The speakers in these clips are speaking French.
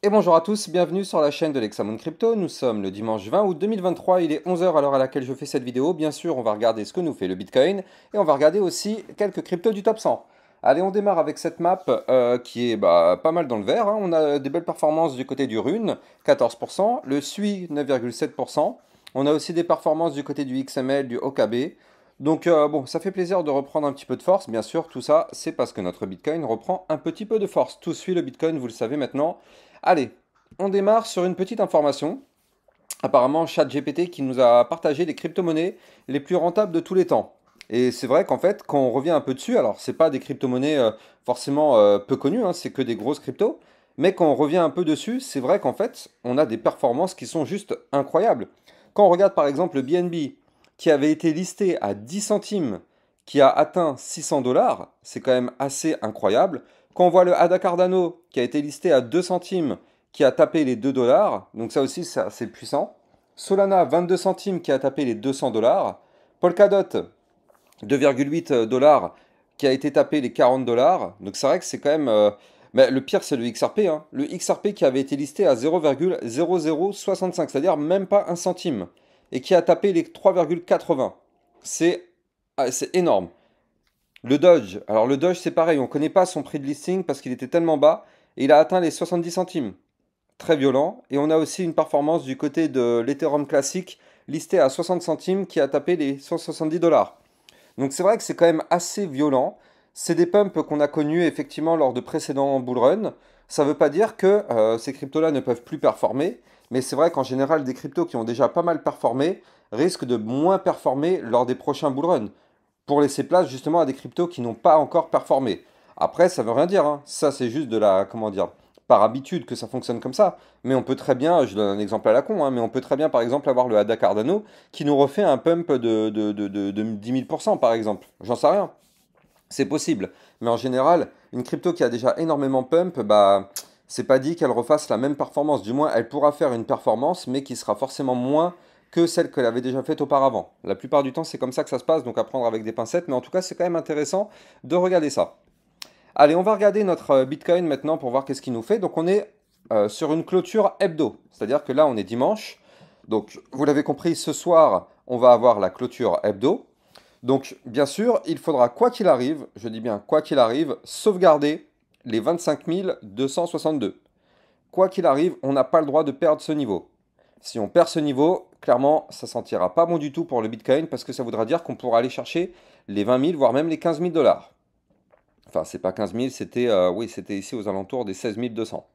Et bonjour à tous, bienvenue sur la chaîne de l'Hexamone Crypto. Nous sommes le dimanche 20 août 2023, il est 11 heures à l'heure à laquelle je fais cette vidéo. Bien sûr, on va regarder ce que nous fait le Bitcoin et on va regarder aussi quelques cryptos du top 100. Allez, on démarre avec cette map qui est pas mal dans le vert, hein. On a des belles performances du côté du Rune, 14%, le SUI 9,7%. On a aussi des performances du côté du XML, du OKB. Donc bon, ça fait plaisir de reprendre un petit peu de force. Bien sûr, tout ça, c'est parce que notre Bitcoin reprend un petit peu de force. Tout suit le Bitcoin, vous le savez maintenant. Allez, on démarre sur une petite information. Apparemment, ChatGPT qui nous a partagé les crypto-monnaies les plus rentables de tous les temps. Et c'est vrai qu'en fait, quand on revient un peu dessus, alors c'est pas des crypto-monnaies forcément peu connues, hein, c'est que des grosses cryptos, mais quand on revient un peu dessus, c'est vrai qu'en fait, on a des performances qui sont juste incroyables. Quand on regarde par exemple le BNB, qui avait été listé à 10 centimes, qui a atteint 600 dollars, c'est quand même assez incroyable. Quand on voit le ADA Cardano, qui a été listé à 2 centimes, qui a tapé les 2 dollars, donc ça aussi c'est assez puissant. Solana, 22 centimes, qui a tapé les 200 dollars. Polkadot, 2,8 dollars, qui a été tapé les 40 dollars. Donc c'est vrai que c'est quand même... mais le pire, c'est le XRP, hein. Le XRP qui avait été listé à 0,0065, c'est-à-dire même pas un centime, et qui a tapé les 3,80. C'est c'est énorme. Le Doge, alors le Doge c'est pareil, on ne connaît pas son prix de listing parce qu'il était tellement bas, et il a atteint les 70 centimes. Très violent. Et on a aussi une performance du côté de l'Ethereum classique, listé à 60 centimes, qui a tapé les 170 dollars. Donc c'est vrai que c'est quand même assez violent. C'est des pumps qu'on a connus effectivement lors de précédents bull run. Ça ne veut pas dire que ces cryptos-là ne peuvent plus performer, mais c'est vrai qu'en général, des cryptos qui ont déjà pas mal performé risquent de moins performer lors des prochains bull runs, pour laisser place justement à des cryptos qui n'ont pas encore performé. Après, ça veut rien dire, hein. Ça, c'est juste de la, comment dire, par habitude que ça fonctionne comme ça. Mais on peut très bien, je donne un exemple à la con, hein, mais on peut très bien, par exemple, avoir le ADA Cardano qui nous refait un pump de 10 000%, par exemple. J'en sais rien. C'est possible. Mais en général, une crypto qui a déjà énormément pump, bah, c'est pas dit qu'elle refasse la même performance. Du moins, elle pourra faire une performance, mais qui sera forcément moins que celle qu'elle avait déjà faite auparavant. La plupart du temps, c'est comme ça que ça se passe, donc à prendre avec des pincettes. Mais en tout cas, c'est quand même intéressant de regarder ça. Allez, on va regarder notre Bitcoin maintenant pour voir qu'est-ce qu'il nous fait. Donc, on est sur une clôture hebdo. C'est-à-dire que là, on est dimanche. Donc, vous l'avez compris, ce soir, on va avoir la clôture hebdo. Donc, bien sûr, il faudra, quoi qu'il arrive, je dis bien quoi qu'il arrive, sauvegarder les 25 262. Quoi qu'il arrive, on n'a pas le droit de perdre ce niveau. Si on perd ce niveau, clairement, ça sentira pas bon du tout pour le Bitcoin parce que ça voudra dire qu'on pourra aller chercher les 20 000, voire même les 15 000 dollars. Enfin, c'est pas 15 000, c'était oui, c'était ici aux alentours des 16 200.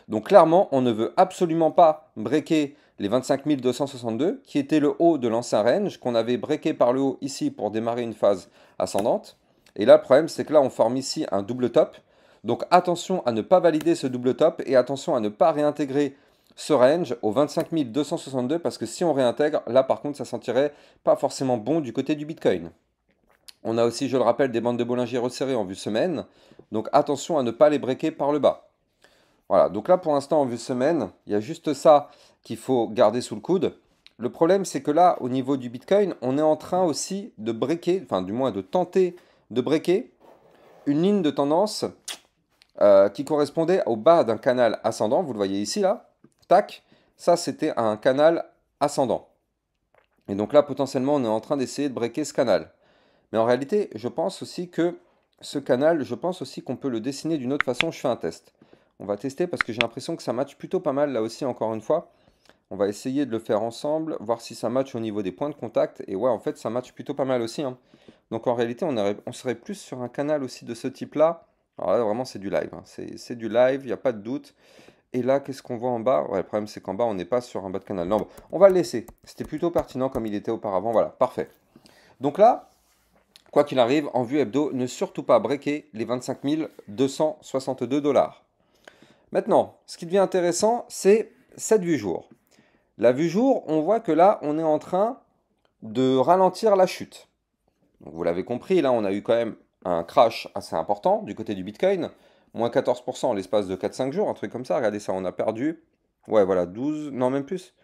Donc clairement, on ne veut absolument pas breaker les 25 262, qui était le haut de l'ancien range, qu'on avait breaké par le haut ici pour démarrer une phase ascendante. Et là, le problème, c'est que là, on forme ici un double top. Donc attention à ne pas valider ce double top et attention à ne pas réintégrer ce range au 25 262 parce que si on réintègre, là par contre, ça sentirait pas forcément bon du côté du Bitcoin. On a aussi, je le rappelle, des bandes de Bollinger resserrées en vue semaine. Donc attention à ne pas les breaker par le bas. Voilà, donc là pour l'instant en vue semaine, il y a juste ça qu'il faut garder sous le coude. Le problème c'est que là au niveau du Bitcoin, on est en train aussi de breaker, enfin du moins de tenter de breaker une ligne de tendance qui correspondait au bas d'un canal ascendant. Vous le voyez ici là, tac, ça c'était un canal ascendant. Et donc là potentiellement on est en train d'essayer de breaker ce canal. Mais en réalité, je pense aussi que ce canal, je pense aussi qu'on peut le dessiner d'une autre façon. Je fais un test. On va tester parce que j'ai l'impression que ça match plutôt pas mal là aussi, encore une fois. On va essayer de le faire ensemble, voir si ça match au niveau des points de contact. Et ouais, en fait, ça match plutôt pas mal aussi, hein. Donc en réalité, on serait plus sur un canal aussi de ce type-là. Alors là, vraiment, c'est du live, hein. C'est du live, il n'y a pas de doute. Et là, qu'est-ce qu'on voit en bas? Ouais, le problème, c'est qu'en bas, on n'est pas sur un bas de canal. Non, bon, on va le laisser. C'était plutôt pertinent comme il était auparavant. Voilà, parfait. Donc là, quoi qu'il arrive, en vue hebdo, ne surtout pas breaker les 25 262 dollars. Maintenant, ce qui devient intéressant, c'est cette vue jour. La vue jour, on voit que là, on est en train de ralentir la chute. Donc, vous l'avez compris, là, on a eu quand même un crash assez important du côté du Bitcoin. Moins 14% en l'espace de 4-5 jours, un truc comme ça. Regardez ça, on a perdu, ouais, voilà, 12, non, même plus.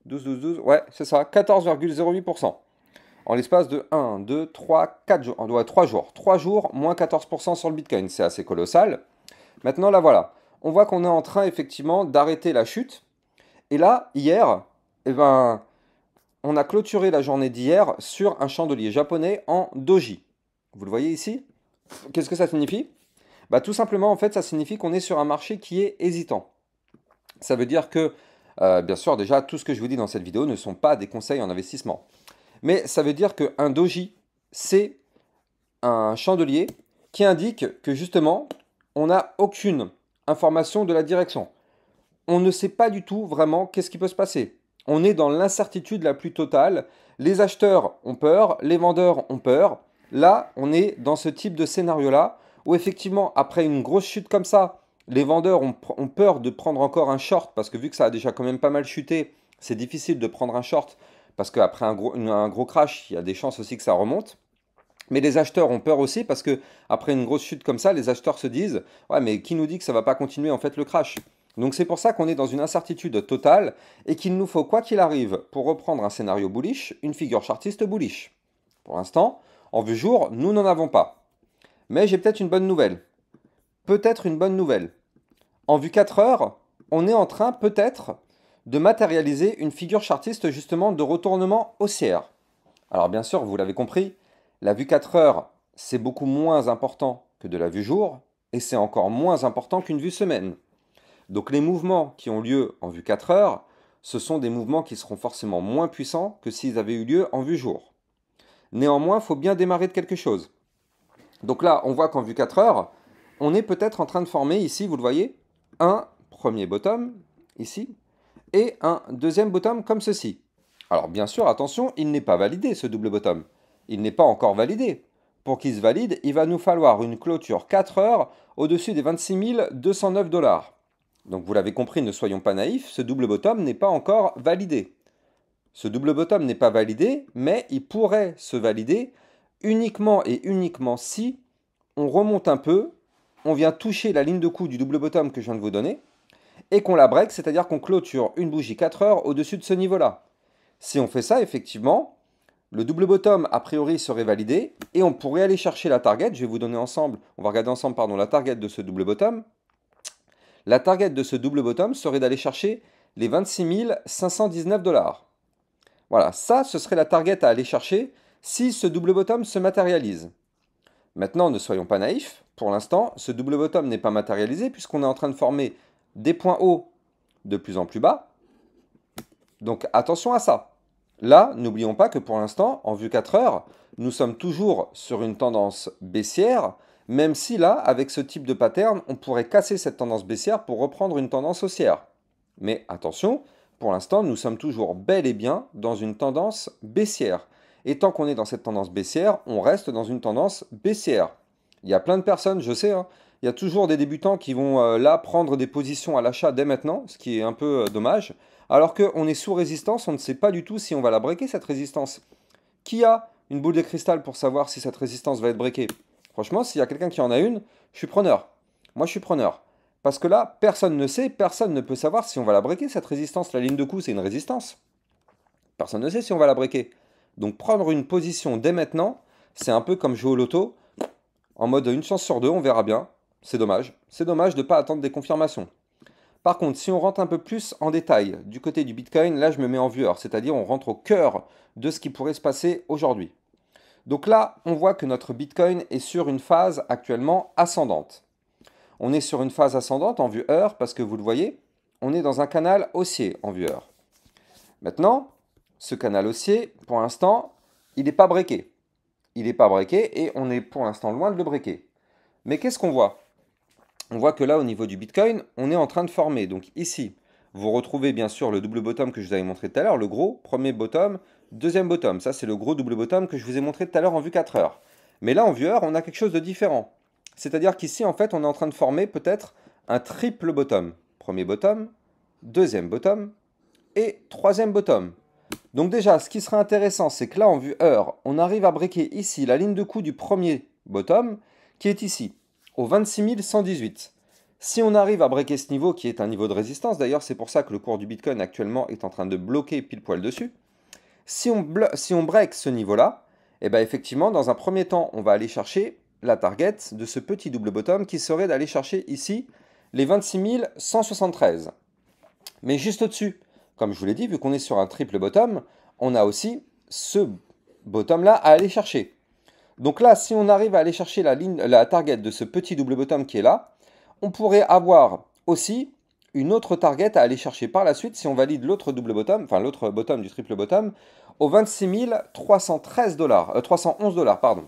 12, ouais, c'est ça, 14,08%. En l'espace de 1, 2, 3, 4 jours. On doit 3 jours. 3 jours, moins 14% sur le Bitcoin. C'est assez colossal. Maintenant, là, voilà. on voit qu'on est en train effectivement d'arrêter la chute. Et là, hier, eh ben, on a clôturé la journée d'hier sur un chandelier japonais en doji. Vous le voyez ici? Qu'est-ce que ça signifie? Bah, tout simplement, en fait, ça signifie qu'on est sur un marché qui est hésitant. Ça veut dire que, bien sûr, déjà, tout ce que je vous dis dans cette vidéo ne sont pas des conseils en investissement. Mais ça veut dire qu'un doji, c'est un chandelier qui indique que justement, on n'a aucune information de la direction. On ne sait pas du tout vraiment qu'est-ce qui peut se passer. On est dans l'incertitude la plus totale. Les acheteurs ont peur, les vendeurs ont peur. Là, on est dans ce type de scénario-là, où effectivement, après une grosse chute comme ça, les vendeurs ont peur de prendre encore un short, parce que vu que ça a déjà quand même pas mal chuté, c'est difficile de prendre un short, parce qu'après un gros crash, il y a des chances aussi que ça remonte. Mais les acheteurs ont peur aussi parce que après une grosse chute comme ça, les acheteurs se disent ouais, mais qui nous dit que ça va pas continuer en fait le crash? Donc c'est pour ça qu'on est dans une incertitude totale et qu'il nous faut quoi qu'il arrive pour reprendre un scénario bullish, une figure chartiste bullish. Pour l'instant, en vue jour, nous n'en avons pas. Mais j'ai peut-être une bonne nouvelle. Peut-être une bonne nouvelle. En vue 4 heures, on est en train peut-être de matérialiser une figure chartiste justement de retournement haussière. Alors bien sûr, vous l'avez compris, la vue 4 heures, c'est beaucoup moins important que de la vue jour, et c'est encore moins important qu'une vue semaine. Donc les mouvements qui ont lieu en vue 4 heures, ce sont des mouvements qui seront forcément moins puissants que s'ils avaient eu lieu en vue jour. Néanmoins, il faut bien démarrer de quelque chose. Donc là, on voit qu'en vue 4 heures, on est peut-être en train de former ici, vous le voyez, un premier bottom, ici, et un deuxième bottom comme ceci. Alors bien sûr, attention, il n'est pas validé ce double bottom. Il n'est pas encore validé. Pour qu'il se valide, il va nous falloir une clôture 4 heures au-dessus des 26 209 $. Donc vous l'avez compris, ne soyons pas naïfs, ce double bottom n'est pas encore validé. Ce double bottom n'est pas validé, mais il pourrait se valider uniquement et uniquement si on remonte un peu, on vient toucher la ligne de coup du double bottom que je viens de vous donner, et qu'on la break, c'est-à-dire qu'on clôture une bougie 4 heures au-dessus de ce niveau-là. Si on fait ça, effectivement, le double bottom, a priori, serait validé, et on pourrait aller chercher la target. Je vais vous donner ensemble, on va regarder ensemble, pardon, la target de ce double bottom. La target de ce double bottom serait d'aller chercher les 26 519 $. Voilà, ça, ce serait la target à aller chercher si ce double bottom se matérialise. Maintenant, ne soyons pas naïfs. Pour l'instant, ce double bottom n'est pas matérialisé puisqu'on est en train de former des points hauts de plus en plus bas. Donc attention à ça. Là, n'oublions pas que pour l'instant, en vue 4 heures, nous sommes toujours sur une tendance baissière, même si là, avec ce type de pattern, on pourrait casser cette tendance baissière pour reprendre une tendance haussière. Mais attention, pour l'instant, nous sommes toujours bel et bien dans une tendance baissière. Et tant qu'on est dans cette tendance baissière, on reste dans une tendance baissière. Il y a plein de personnes, je sais, hein, il y a toujours des débutants qui vont là prendre des positions à l'achat dès maintenant, ce qui est un peu dommage. Alors qu'on est sous résistance, on ne sait pas du tout si on va la breaker cette résistance. Qui a une boule de cristal pour savoir si cette résistance va être breakée? Franchement, s'il y a quelqu'un qui en a une, je suis preneur. Moi, je suis preneur. Parce que là, personne ne sait, personne ne peut savoir si on va la breaker cette résistance. La ligne de coup, c'est une résistance. Personne ne sait si on va la breaker. Donc prendre une position dès maintenant, c'est un peu comme jouer au loto. En mode une chance sur deux, on verra bien. C'est dommage. C'est dommage de ne pas attendre des confirmations. Par contre, si on rentre un peu plus en détail du côté du Bitcoin, là je me mets en viewer, c'est-à-dire on rentre au cœur de ce qui pourrait se passer aujourd'hui. Donc là, on voit que notre Bitcoin est sur une phase actuellement ascendante. On est sur une phase ascendante en vue heure parce que vous le voyez, on est dans un canal haussier en vue heure. Maintenant, ce canal haussier, pour l'instant, il n'est pas breaké. Il n'est pas breaké et on est pour l'instant loin de le breaker. Mais qu'est-ce qu'on voit? On voit que là, au niveau du Bitcoin, on est en train de former. Donc ici, vous retrouvez bien sûr le double bottom que je vous avais montré tout à l'heure, le gros, premier bottom, deuxième bottom. Ça, c'est le gros double bottom que je vous ai montré tout à l'heure en vue 4 heures. Mais là, en vue heure, on a quelque chose de différent. C'est-à-dire qu'ici, en fait, on est en train de former peut-être un triple bottom. Premier bottom, deuxième bottom et troisième bottom. Donc déjà, ce qui serait intéressant, c'est que là, en vue heure, on arrive à breaker ici la ligne de coup du premier bottom, qui est ici, au 26 118. Si on arrive à breaker ce niveau, qui est un niveau de résistance, d'ailleurs, c'est pour ça que le cours du Bitcoin actuellement est en train de bloquer pile poil dessus. Si on break ce niveau-là, eh ben effectivement, dans un premier temps, on va aller chercher la target de ce petit double bottom qui serait d'aller chercher ici les 26 173. Mais juste au-dessus, comme je vous l'ai dit, vu qu'on est sur un triple bottom, on a aussi ce bottom-là à aller chercher. Donc là, si on arrive à aller chercher la target de ce petit double bottom qui est là, on pourrait avoir aussi une autre target à aller chercher par la suite si on valide l'autre double bottom, enfin l'autre bottom du triple bottom, aux 26 313 $, 311 $, pardon.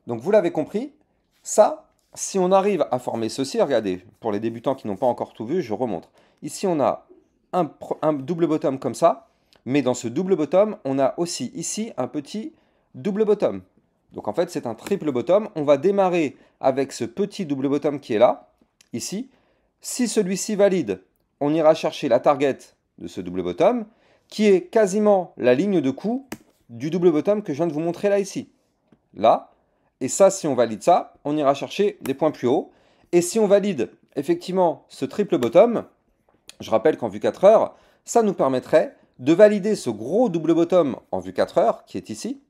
Donc vous l'avez compris, ça, si on arrive à former ceci, regardez, pour les débutants qui n'ont pas encore tout vu, je remonte. Ici, on a un double bottom comme ça, mais dans ce double bottom, on a aussi ici un petit double bottom. Donc en fait, c'est un triple bottom. On va démarrer avec ce petit double bottom qui est là, ici. Si celui-ci valide, on ira chercher la target de ce double bottom, qui est quasiment la ligne de coup du double bottom que je viens de vous montrer là, ici. Là. Et ça, si on valide ça, on ira chercher des points plus hauts. Et si on valide effectivement ce triple bottom, je rappelle qu'en vue 4 heures, ça nous permettrait de valider ce gros double bottom en vue 4 heures, qui est ici,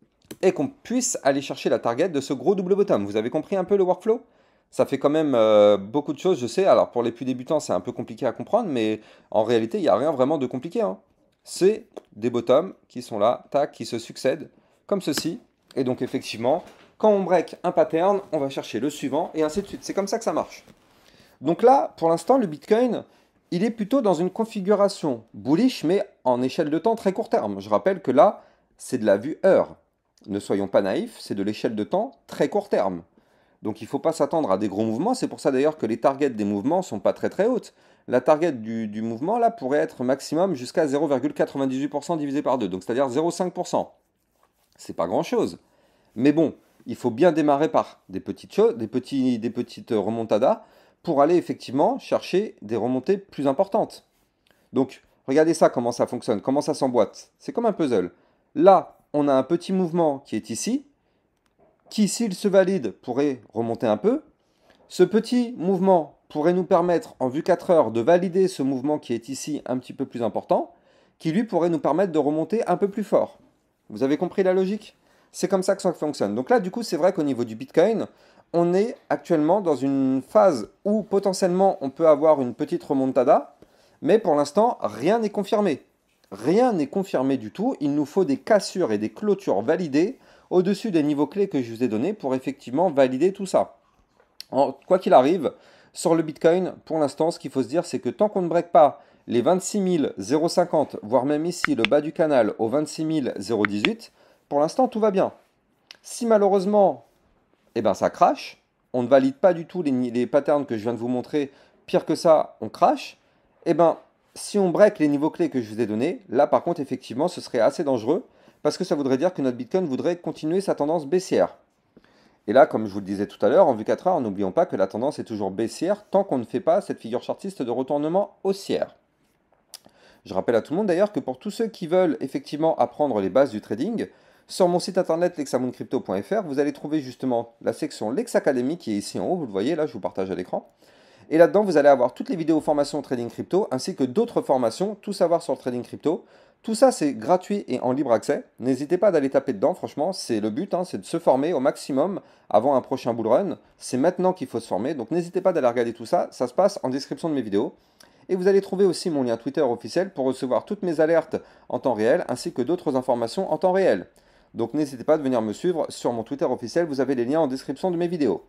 et qu'on puisse aller chercher la target de ce gros double bottom. Vous avez compris un peu le workflow? Ça fait quand même beaucoup de choses, je sais. Alors pour les plus débutants, c'est un peu compliqué à comprendre, mais en réalité, il n'y a rien vraiment de compliqué, hein. C'est des bottoms qui sont là, tac, qui se succèdent, comme ceci. Et donc effectivement, quand on break un pattern, on va chercher le suivant, et ainsi de suite. C'est comme ça que ça marche. Donc là, pour l'instant, le Bitcoin, il est plutôt dans une configuration bullish, mais en échelle de temps très court terme. Je rappelle que là, c'est de la vue heure. Ne soyons pas naïfs, c'est de l'échelle de temps très court terme. Donc il ne faut pas s'attendre à des gros mouvements. C'est pour ça d'ailleurs que les targets des mouvements ne sont pas très très hautes. La target du mouvement là pourrait être maximum jusqu'à 0,98% divisé par 2, donc c'est-à-dire 0,5%. C'est pas grand-chose. Mais bon, il faut bien démarrer par des petites choses, des petites remontadas pour aller effectivement chercher des remontées plus importantes. Donc regardez ça, comment ça fonctionne, comment ça s'emboîte. C'est comme un puzzle. Là, on a un petit mouvement qui est ici, qui, s'il se valide, pourrait remonter un peu. Ce petit mouvement pourrait nous permettre, en vue 4 heures, de valider ce mouvement qui est ici un petit peu plus important, qui lui pourrait nous permettre de remonter un peu plus fort. Vous avez compris la logique? C'est comme ça que ça fonctionne. Donc là, du coup, c'est vrai qu'au niveau du Bitcoin, on est actuellement dans une phase où potentiellement on peut avoir une petite remontada, mais pour l'instant, rien n'est confirmé. Rien n'est confirmé du tout. Il nous faut des cassures et des clôtures validées au-dessus des niveaux clés que je vous ai donnés pour effectivement valider tout ça. Quoi qu'il arrive, sur le Bitcoin, pour l'instant, ce qu'il faut se dire, c'est que tant qu'on ne break pas les 26 050, voire même ici le bas du canal aux 26 018, pour l'instant, tout va bien. Si malheureusement, eh ben, ça crache, on ne valide pas du tout les patterns que je viens de vous montrer, pire que ça, on crache, eh ben, si on break les niveaux clés que je vous ai donnés, là par contre, effectivement, ce serait assez dangereux, parce que ça voudrait dire que notre Bitcoin voudrait continuer sa tendance baissière. Et là, comme je vous le disais tout à l'heure, en vue 4 heures, n'oublions pas que la tendance est toujours baissière tant qu'on ne fait pas cette figure chartiste de retournement haussière. Je rappelle à tout le monde d'ailleurs que pour tous ceux qui veulent effectivement apprendre les bases du trading, sur mon site internet lexamooncrypto.fr, vous allez trouver justement la section Lex Academy qui est ici en haut, vous le voyez là, je vous partage à l'écran. Et là-dedans, vous allez avoir toutes les vidéos formation trading crypto, ainsi que d'autres formations, tout savoir sur le trading crypto. Tout ça, c'est gratuit et en libre accès. N'hésitez pas d'aller taper dedans, franchement, c'est le but, hein, c'est de se former au maximum avant un prochain bull run. C'est maintenant qu'il faut se former, donc n'hésitez pas d'aller regarder tout ça, ça se passe en description de mes vidéos. Et vous allez trouver aussi mon lien Twitter officiel pour recevoir toutes mes alertes en temps réel, ainsi que d'autres informations en temps réel. Donc n'hésitez pas de venir me suivre sur mon Twitter officiel, vous avez les liens en description de mes vidéos.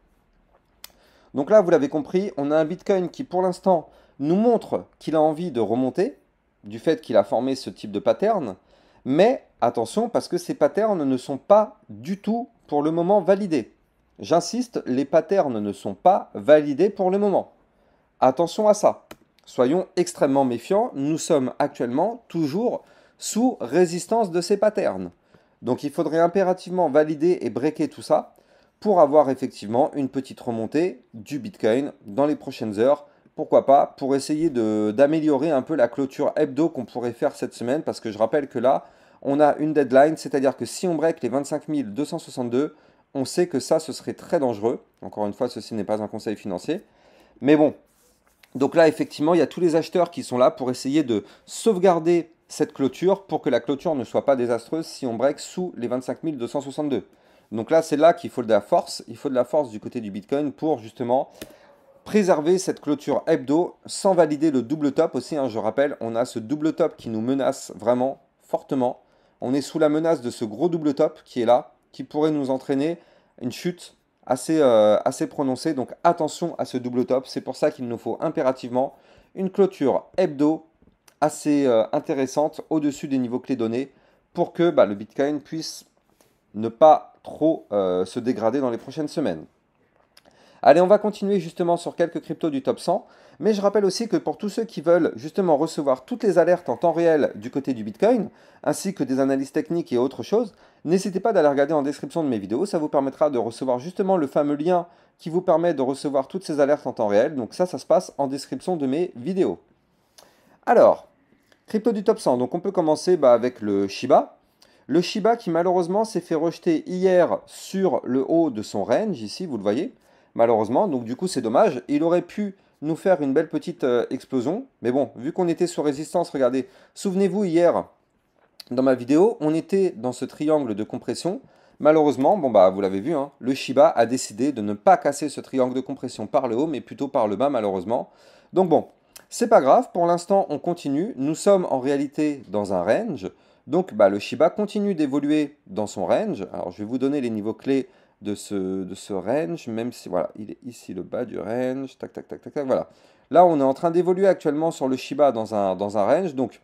Donc là, vous l'avez compris, on a un Bitcoin qui pour l'instant nous montre qu'il a envie de remonter, du fait qu'il a formé ce type de pattern, mais attention parce que ces patterns ne sont pas du tout pour le moment validés. J'insiste, les patterns ne sont pas validés pour le moment. Attention à ça. Soyons extrêmement méfiants, nous sommes actuellement toujours sous résistance de ces patterns. Donc il faudrait impérativement valider et breaker tout ça pour avoir effectivement une petite remontée du Bitcoin dans les prochaines heures. Pourquoi pas, pour essayer d'améliorer un peu la clôture hebdo qu'on pourrait faire cette semaine, parce que je rappelle que là, on a une deadline, c'est-à-dire que si on break les 25 262, on sait que ça, ce serait très dangereux. Encore une fois, ceci n'est pas un conseil financier. Mais bon, donc là, effectivement, il y a tous les acheteurs qui sont là pour essayer de sauvegarder cette clôture pour que la clôture ne soit pas désastreuse si on break sous les 25 262. Donc là, c'est là qu'il faut de la force. Il faut de la force du côté du Bitcoin pour justement préserver cette clôture hebdo sans valider le double top aussi, hein, je rappelle, on a ce double top qui nous menace vraiment fortement. On est sous la menace de ce gros double top qui est là, qui pourrait nous entraîner une chute assez prononcée. Donc attention à ce double top, c'est pour ça qu'il nous faut impérativement une clôture hebdo assez intéressante au-dessus des niveaux clés donnés pour que le Bitcoin puisse ne pas trop se dégrader dans les prochaines semaines. Allez, on va continuer justement sur quelques cryptos du top 100, mais je rappelle aussi que pour tous ceux qui veulent justement recevoir toutes les alertes en temps réel du côté du Bitcoin, ainsi que des analyses techniques et autres choses, n'hésitez pas d'aller regarder en description de mes vidéos, ça vous permettra de recevoir justement le fameux lien qui vous permet de recevoir toutes ces alertes en temps réel, donc ça se passe en description de mes vidéos. Alors, crypto du top 100, donc on peut commencer avec le Shiba. Le Shiba qui malheureusement s'est fait rejeter hier sur le haut de son range, ici vous le voyez, malheureusement, donc du coup c'est dommage. Il aurait pu nous faire une belle petite explosion, mais bon, vu qu'on était sur résistance, regardez, souvenez-vous hier, dans ma vidéo, on était dans ce triangle de compression. Malheureusement, vous l'avez vu, hein, le Shiba a décidé de ne pas casser ce triangle de compression par le haut, mais plutôt par le bas, malheureusement. Donc bon, c'est pas grave, pour l'instant on continue, nous sommes en réalité dans un range, donc le Shiba continue d'évoluer dans son range. Alors je vais vous donner les niveaux clés de ce range, même si voilà, il est ici le bas du range, tac tac tac tac tac, voilà. Là on est en train d'évoluer actuellement sur le Shiba dans un range, donc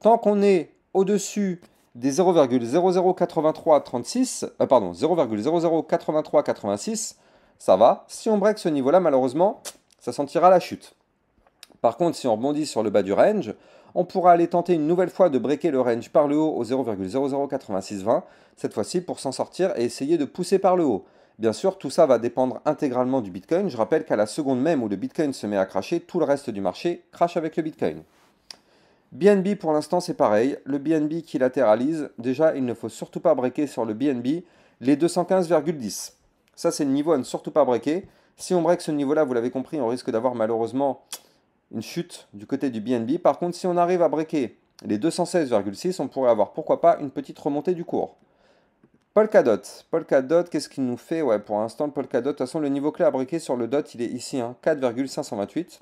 tant qu'on est au-dessus des 0,008336, pardon, 0,008386, ça va. Si on break ce niveau-là, malheureusement, ça sentira la chute. Par contre, si on rebondit sur le bas du range, on pourra aller tenter une nouvelle fois de breaker le range par le haut au 0,008620, cette fois-ci pour s'en sortir et essayer de pousser par le haut. Bien sûr, tout ça va dépendre intégralement du Bitcoin. Je rappelle qu'à la seconde même où le Bitcoin se met à cracher, tout le reste du marché crache avec le Bitcoin. BNB pour l'instant c'est pareil, le BNB qui latéralise, déjà il ne faut surtout pas breaker sur le BNB les 215,10. Ça c'est le niveau à ne surtout pas breaker. Si on break ce niveau là, vous l'avez compris, on risque d'avoir malheureusement une chute du côté du BNB. Par contre si on arrive à breaker les 216,6, on pourrait avoir pourquoi pas une petite remontée du cours. Polkadot, qu'est-ce qu'il nous fait? Ouais, pour l'instant le Polkadot, de toute façon le niveau clé à breaker sur le DOT il est ici, hein, 4,528.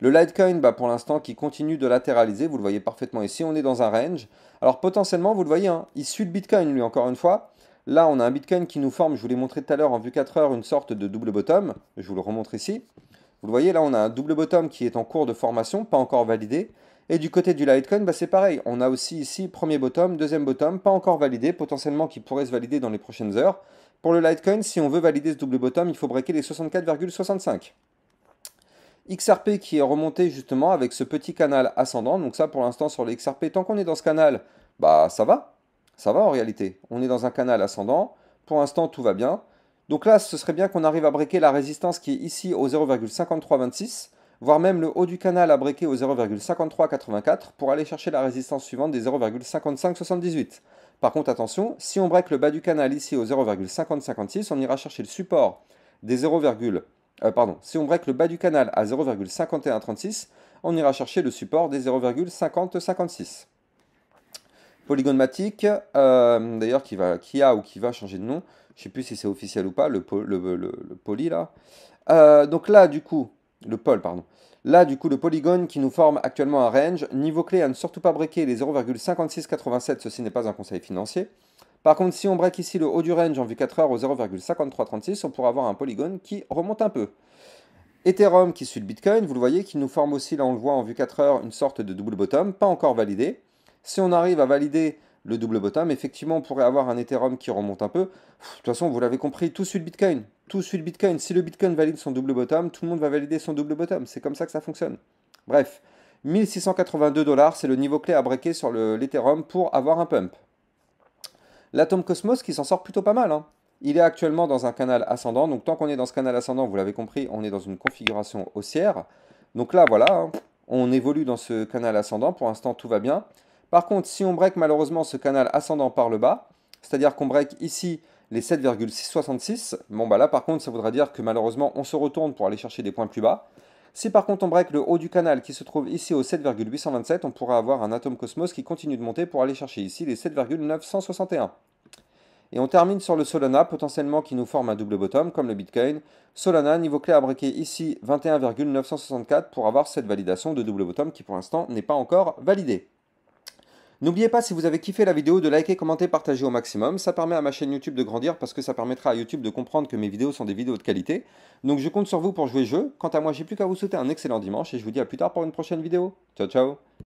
Le Litecoin, pour l'instant, qui continue de latéraliser, vous le voyez parfaitement ici, on est dans un range. Alors potentiellement, vous le voyez, hein, il suit le Bitcoin, lui, encore une fois. Là, on a un Bitcoin qui nous forme, je vous l'ai montré tout à l'heure en vue 4 heures, une sorte de double bottom. Je vous le remontre ici. Vous le voyez, là, on a un double bottom qui est en cours de formation, pas encore validé. Et du côté du Litecoin, c'est pareil. On a aussi ici premier bottom, deuxième bottom, pas encore validé, potentiellement qui pourrait se valider dans les prochaines heures. Pour le Litecoin, si on veut valider ce double bottom, il faut breaker les 64,65. XRP qui est remonté justement avec ce petit canal ascendant. Donc ça pour l'instant sur les XRP, tant qu'on est dans ce canal, ça va. Ça va en réalité. On est dans un canal ascendant. Pour l'instant tout va bien. Donc là ce serait bien qu'on arrive à breaker la résistance qui est ici au 0,5326. Voire même le haut du canal à breaker au 0,5384 pour aller chercher la résistance suivante des 0,5578. Par contre attention, si on break le bas du canal ici au 0,5056, on ira chercher le support des 0, si on break le bas du canal à 0,5136, on ira chercher le support des 0,5056. Polygon Matic, d'ailleurs qui va changer de nom, je ne sais plus si c'est officiel ou pas, le poly là. Donc là du coup, le Polygon qui nous forme actuellement un range, niveau clé à ne surtout pas breaker les 0,5687, ceci n'est pas un conseil financier. Par contre, si on break ici le haut du range en vue 4 heures au 0,5336, on pourra avoir un polygone qui remonte un peu. Ethereum qui suit le Bitcoin, vous le voyez, qui nous forme aussi, là on le voit en vue 4 heures, une sorte de double bottom, pas encore validé. Si on arrive à valider le double bottom, effectivement on pourrait avoir un Ethereum qui remonte un peu. De toute façon, vous l'avez compris, tout suit le Bitcoin. Tout suit le Bitcoin. Si le Bitcoin valide son double bottom, tout le monde va valider son double bottom. C'est comme ça que ça fonctionne. Bref, 1682 $, c'est le niveau clé à breaker sur l'Ethereum pour avoir un pump. L'Atom Cosmos qui s'en sort plutôt pas mal, hein. Il est actuellement dans un canal ascendant, donc tant qu'on est dans ce canal ascendant, vous l'avez compris, on est dans une configuration haussière. Donc là, voilà, hein, on évolue dans ce canal ascendant, pour l'instant tout va bien. Par contre, si on break malheureusement ce canal ascendant par le bas, c'est-à-dire qu'on break ici les 7,666, là par contre ça voudra dire que malheureusement on se retourne pour aller chercher des points plus bas. Si par contre on break le haut du canal qui se trouve ici au 7,827, on pourra avoir un Atom Cosmos qui continue de monter pour aller chercher ici les 7,961. Et on termine sur le Solana, potentiellement qui nous forme un double bottom, comme le Bitcoin. Solana, niveau clé à breaker ici, 21,964 pour avoir cette validation de double bottom qui pour l'instant n'est pas encore validée. N'oubliez pas, si vous avez kiffé la vidéo, de liker, commenter, partager au maximum. Ça permet à ma chaîne YouTube de grandir parce que ça permettra à YouTube de comprendre que mes vidéos sont des vidéos de qualité. Donc je compte sur vous pour jouer jeu. Quant à moi, j'ai plus qu'à vous souhaiter un excellent dimanche et je vous dis à plus tard pour une prochaine vidéo. Ciao ciao.